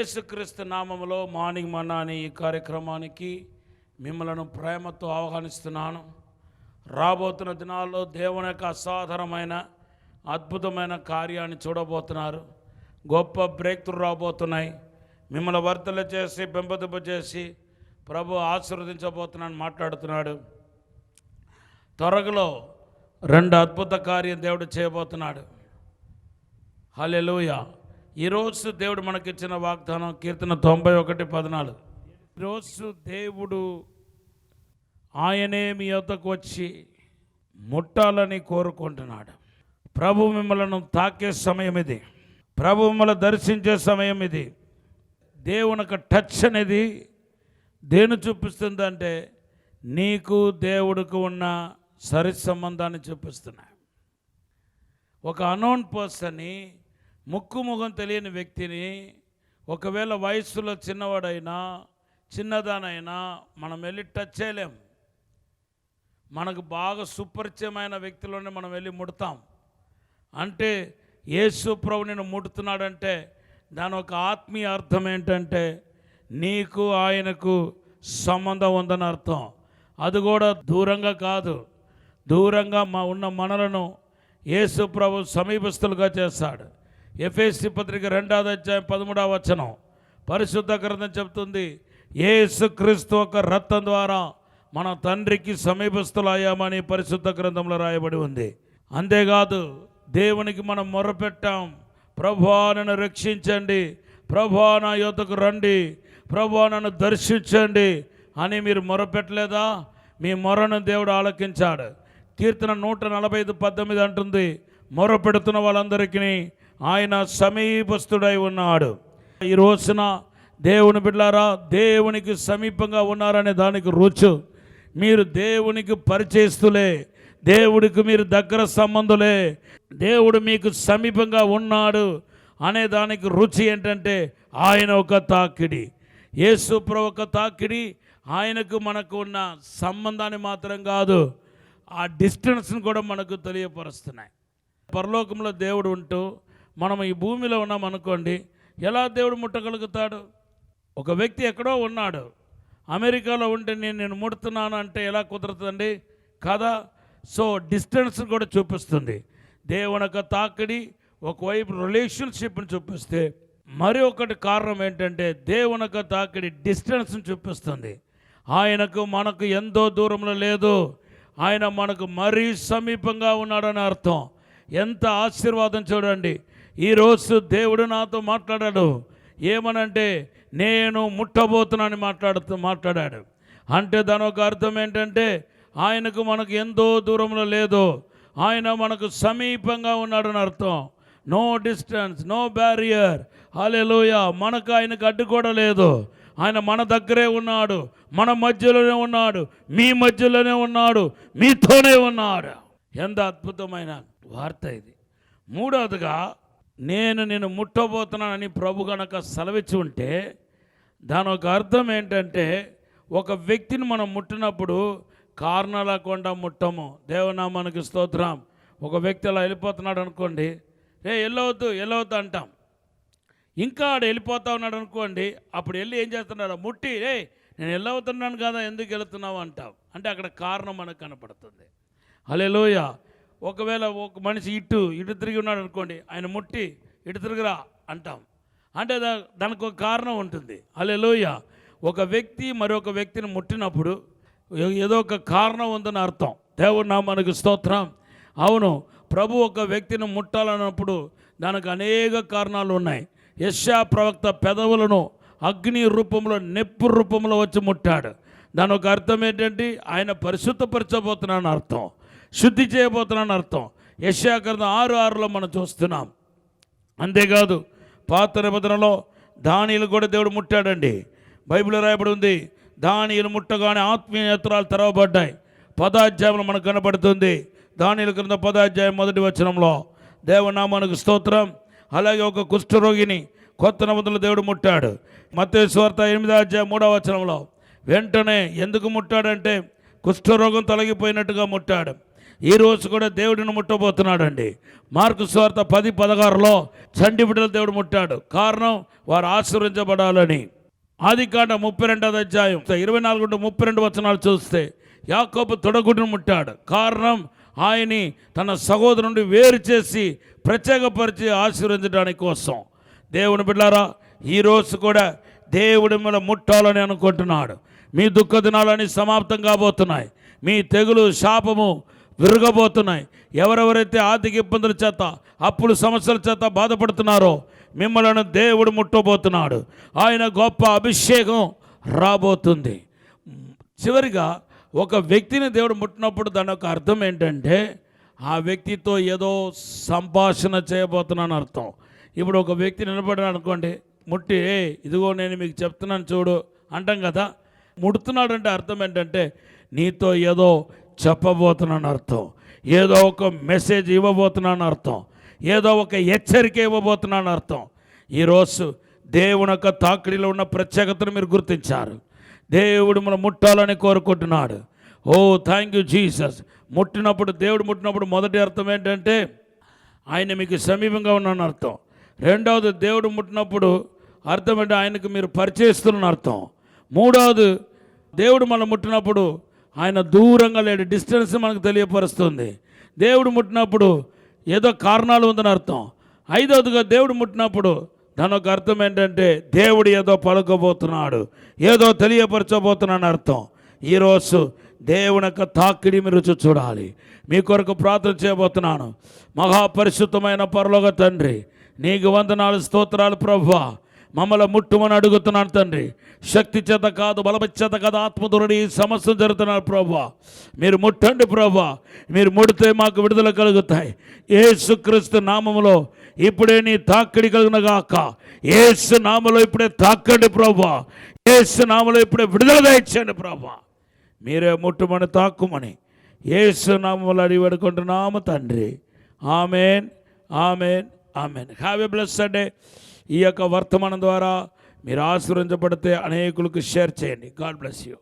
యేసుక్రీస్తు నామములో మార్నింగ్ మన్నా అనే ఈ కార్యక్రమానికి మిమ్మల్ని ప్రేమతో ఆహ్వానిస్తున్నాను. రాబోతున్న దినాల్లో దేవుని యొక్క అసాధారణమైన అద్భుతమైన కార్యాన్ని చూడబోతున్నారు. గొప్ప బ్రేక్ త్రూ రాబోతున్నాయి. మిమ్మల్ని వర్తలు చేసి పెంపొందింపజేసి ప్రభు ఆశీర్వదించబోతున్నాను మాట్లాడుతున్నాడు. త్వరలో 2 అద్భుత కార్యం దేవుడు చేయబోతున్నాడు. హల్లెలూయా. ఈరోజు దేవుడు మనకిచ్చిన వాగ్దానం కీర్తన 91:14. ఈరోజు దేవుడు ఆయనే మీ యొద్దకు వచ్చి ముట్టాలని కోరుకుంటున్నాడు. ప్రభు మిమ్మల్ని తాకే సమయం ఇది. ప్రభు మిమ్మల్ని దర్శించే సమయం ఇది. దేవుని యొక్క టచ్ అనేది దేని చూపిస్తుందంటే నీకు దేవుడికి ఉన్న సరి సంబంధాన్ని చూపిస్తున్నాయి. ఒక అన్నోన్ పర్సన్ని, ముక్కు ముఖం తెలియని వ్యక్తిని, ఒకవేళ వయస్సులో చిన్నవాడైనా చిన్నదానైనా మనం వెళ్ళి టచ్ చేయలేం. మనకు బాగా సుపరిచయమైన వ్యక్తులని మనం వెళ్ళి ముడతాం. అంటే యేసు ప్రభు నిన్ను ముడుతున్నాడంటే దాని ఒక ఆత్మీయ అర్థం ఏంటంటే నీకు ఆయనకు సంబంధం ఉందని అర్థం. అది కూడా దూరంగా కాదు, దూరంగా ఉన్న మనలను యేసు ప్రభు సమీపస్తులుగా చేస్తాడు. ఎఫెసీ పత్రిక 2:13 పరిశుద్ధ గ్రంథం చెబుతుంది, యేసుక్రీస్తు ఒక రక్తం ద్వారా మన తండ్రికి సమీపస్తులయ్యామని పరిశుద్ధ గ్రంథంలో రాయబడి ఉంది. అంతేకాదు దేవునికి మనం మొరపెట్టాం, ప్రభువా నన్ను రక్షించండి, ప్రభువా నా యొద్దకు రండి, ప్రభువా నన్ను దర్శించండి అని మీరు మొరపెట్టలేదా? మీ మొరను దేవుడు ఆలకించాడు. కీర్తన 145:19 అంటుంది, మొరపెడుతున్న వాళ్ళందరికీ ఆయన సమీపస్తుడై ఉన్నాడు. ఈ రోజున దేవుని బిడ్డలారా, దేవునికి సమీపంగా ఉన్నారనే దానికి రుచి మీరు దేవునికి పరిచయస్తులే, దేవుడికి మీరు దగ్గర సంబంధులే, దేవుడు మీకు సమీపంగా ఉన్నాడు అనే దానికి రుచి ఏంటంటే ఆయన ఒక తాకిడి. యేసు ప్రభు ఒక తాకిడి. ఆయనకు మనకు ఉన్న సంబంధాన్ని మాత్రం కాదు, ఆ డిస్టెన్స్ని కూడా మనకు తెలియపరుస్తున్నాయి. పరలోకంలో దేవుడు ఉంటూ మనం ఈ భూమిలో ఉన్నాం అనుకోండి, ఎలా దేవుడు ముట్టగలుగుతాడు? ఒక వ్యక్తి ఎక్కడో ఉన్నాడు, అమెరికాలో ఉంటే నేను ముడుతున్నాను అంటే ఎలా కుదురుతుందండి? కదా. సో డిస్టెన్స్ కూడా చూపిస్తుంది. దేవుని యొక్క తాకిడి ఒకవైపు రిలేషన్షిప్ని చూపిస్తే, మరి ఒకటి కారణం ఏంటంటే దేవుని యొక్క తాకిడి డిస్టెన్స్ని చూపిస్తుంది. ఆయనకు మనకు ఎంతో దూరంలో లేదు, ఆయన మనకు మరీ సమీపంగా ఉన్నాడని అర్థం. ఎంత ఆశీర్వాదం చూడండి. ఈరోజు దేవుడు నాతో మాట్లాడాడు. ఏమనంటే నేను ముట్టబోతున్నానని మాట్లాడాడు. అంటే దాని ఒక అర్థం ఏంటంటే ఆయనకు మనకు ఎంతో దూరంలో లేదు, ఆయన మనకు సమీపంగా ఉన్నాడని అర్థం. No distance, no barrier. Hallelujah. మనకు ఆయనకు అడ్డు కూడా లేదు. ఆయన మన దగ్గరే ఉన్నాడు, మన మధ్యలోనే ఉన్నాడు, మీ మధ్యలోనే ఉన్నాడు, మీతోనే ఉన్నాడు. ఎంత అద్భుతమైన వార్త ఇది. మూడవదిగా, నేను ముట్టబోతున్నానని ప్రభు గనక సెలవిచ్చి ఉంటే దాని ఒక అర్థం ఏంటంటే ఒక వ్యక్తిని మనం ముట్టినప్పుడు కారణాల కొండ ముట్టము. దేవనామానికి స్తోత్రం. ఒక వ్యక్తి అలా వెళ్ళిపోతున్నాడు అనుకోండి, వెళ్ళవద్దు అంటాం. ఇంకా ఆడు వెళ్ళిపోతా ఉన్నాడు అనుకోండి, అప్పుడు వెళ్ళి ఏం చేస్తున్నాడు? ముట్టి నేను వెళ్ళవుతున్నాను కదా, ఎందుకు వెళుతున్నావు అంటాం. అంటే అక్కడ కారణం మనకు కనపడుతుంది. హల్లెలూయా. ఒకవేళ ఒక మనిషి ఇటు తిరిగి ఉన్నాడు అనుకోండి, ఆయన ముట్టి ఇటు తిరిగిరా అంటాం. అంటే దానికి ఒక కారణం ఉంటుంది. హల్లెలూయా. ఒక వ్యక్తి మరొక వ్యక్తిని ముట్టినప్పుడు ఏదో ఒక కారణం ఉందని అర్థం. దేవుడి నామానికి స్తోత్రం. అవును, ప్రభు ఒక వ్యక్తిని ముట్టాలన్నప్పుడు దానికి అనేక కారణాలు ఉన్నాయి. యెషయా ప్రవక్త పెదవులను అగ్ని రూపంలో, నెప్పు రూపంలో వచ్చి ముట్టాడు. దాని ఒక అర్థం ఏంటంటే ఆయన పరిశుద్ధపరచబోతున్నాను అర్థం, శుద్ధి చేయబోతున్నాను అర్థం. యెషయా గ్రంథం 6:6 మనం చూస్తున్నాం. అంతేకాదు పాత నిబంధనలో దానియేలు కూడా దేవుడు ముట్టాడండి. బైబిల్లో రాయబడి ఉంది, దానియేలు ముట్టగానే ఆత్మీయ నేత్రాలు తెరవబడ్డాయి. 10వ అధ్యాయంలో మనకు కనబడుతుంది. దానియేలు గ్రంథం 10వ అధ్యాయం 1వ వచనంలో. దేవునామానికి స్తోత్రం. అలాగే ఒక కుష్ఠరోగిని కొత్త నిబంధనలో దేవుడు ముట్టాడు. మత్తయి సువార్త 8వ అధ్యాయం 3వ వచనంలో. వెంటనే ఎందుకు ముట్టాడంటే కుష్ఠరోగం తొలగిపోయినట్టుగా ముట్టాడు. ఈ రోజు కూడా దేవుడిని ముట్టబోతున్నాడండి. మార్కు సువార్త 10:16లో చంటి బిడ్డలు దేవుడు ముట్టాడు. కారణం వారు ఆశీర్వదించబడాలని. ఆదికాండం 32వ అధ్యాయం 24-32 వచనాలు చూస్తే యాకోబు తొడగుడ్డును ముట్టాడు. కారణం ఆయన్ని తన సహోదరుని వేరు చేసి ప్రత్యేకపరిచి ఆశీర్వదించడానికి కోసం. దేవుని బిడ్డలారా, ఈరోజు కూడా దేవుడి మిమ్మల్ని ముట్టాలని అనుకుంటున్నాడు. మీ దుఃఖ దినాలని సమాప్తం కాబోతున్నాయి. మీ తెగులు శాపము విరగబోతున్నాయి. ఎవరెవరైతే ఆర్థిక ఇబ్బందుల చేత అప్పుల సమస్యల చేత బాధపడుతున్నారో మిమ్మల్ని దేవుడు ముట్టబోతున్నాడు. ఆయన గొప్ప అభిషేకం రాబోతుంది. చివరిగా ఒక వ్యక్తిని దేవుడు ముట్టినప్పుడు దాని యొక్క అర్థం ఏంటంటే ఆ వ్యక్తితో ఏదో సంభాషణ చేయబోతున్నాను అర్థం. ఇప్పుడు ఒక వ్యక్తి నిలబడిన అనుకోండి, ముట్టి ఇదిగో నేను మీకు చెప్తున్నాను చూడు అంటాం కదా. ముడుతున్నాడు అంటే అర్థం ఏంటంటే నీతో ఏదో చెప్పబోతున్నాను అర్థం, ఏదో ఒక మెసేజ్ ఇవ్వబోతున్నాను అర్థం, ఏదో ఒక హెచ్చరిక ఇవ్వబోతున్నాను అర్థం. ఈరోజు దేవుని యొక్క తాకిడిలో ఉన్న ప్రత్యేకతను మీరు గుర్తించారు. దేవుడు మనం ముట్టాలని కోరుకుంటున్నాడు. ఓ థ్యాంక్ యూ జీసస్. దేవుడు ముట్టినప్పుడు మొదటి అర్థం ఏంటంటే ఆయన మీకు సమీపంగా ఉన్నాను అర్థం. రెండవది దేవుడు ముట్టినప్పుడు అర్థం అంటే ఆయనకు మీరు పరిచయిస్తున్న అర్థం. మూడవది దేవుడు మనం ముట్టినప్పుడు ఆయన దూరంగా లేడు, డిస్టెన్స్ మనకు తెలియపరుస్తుంది. దేవుడు ముట్టినప్పుడు ఏదో కారణాలు ఉందని అర్థం. ఐదవదిగా దేవుడు ముట్టినప్పుడు దాని ఒక అర్థం ఏంటంటే దేవుడు ఏదో పలుకోబోతున్నాడు, ఏదో తెలియపరచబోతున్నాను అర్థం. ఈరోజు దేవుని యొక్క తాకిడి మీరు చూడాలి. మీ కొరకు ప్రార్థన చేయబోతున్నాను. మహాపరిశుద్ధమైన పరలోక తండ్రి, నీకు వందనాలు, స్తోత్రాలు ప్రభువా. మమ్మల్ని ముట్టుమని అడుగుతున్నాను తండ్రి. శక్తి చేత కాదు, బలమ చేత కాదు, ఆత్మధురుడి ఈ సమస్య జరుగుతున్నారు ప్రభువా. మీరు ముట్టండి ప్రభువా. మీరు ముడితే మాకు విడుదల కలుగుతాయి. యేసుక్రీస్తు నామములో ఇప్పుడే నీ తాకిడి కలుగునగాక. యేసు నామములో ఇప్పుడే తాకండి ప్రభువా. యేసు నామములో ఇప్పుడే విడుదల దయచేయండి ప్రభువా. మీరే ముట్టుమని తాక్కుమని యేసు నామములో అడిగి వేడుకుంటున్నాము తండ్రి. Amen, amen, amen. Have a blessed day. ఈ యొక్క వర్తమానం ద్వారా మీరు ఆశీర్వదించబడితే అనేకులకు షేర్ చేయండి. God bless you.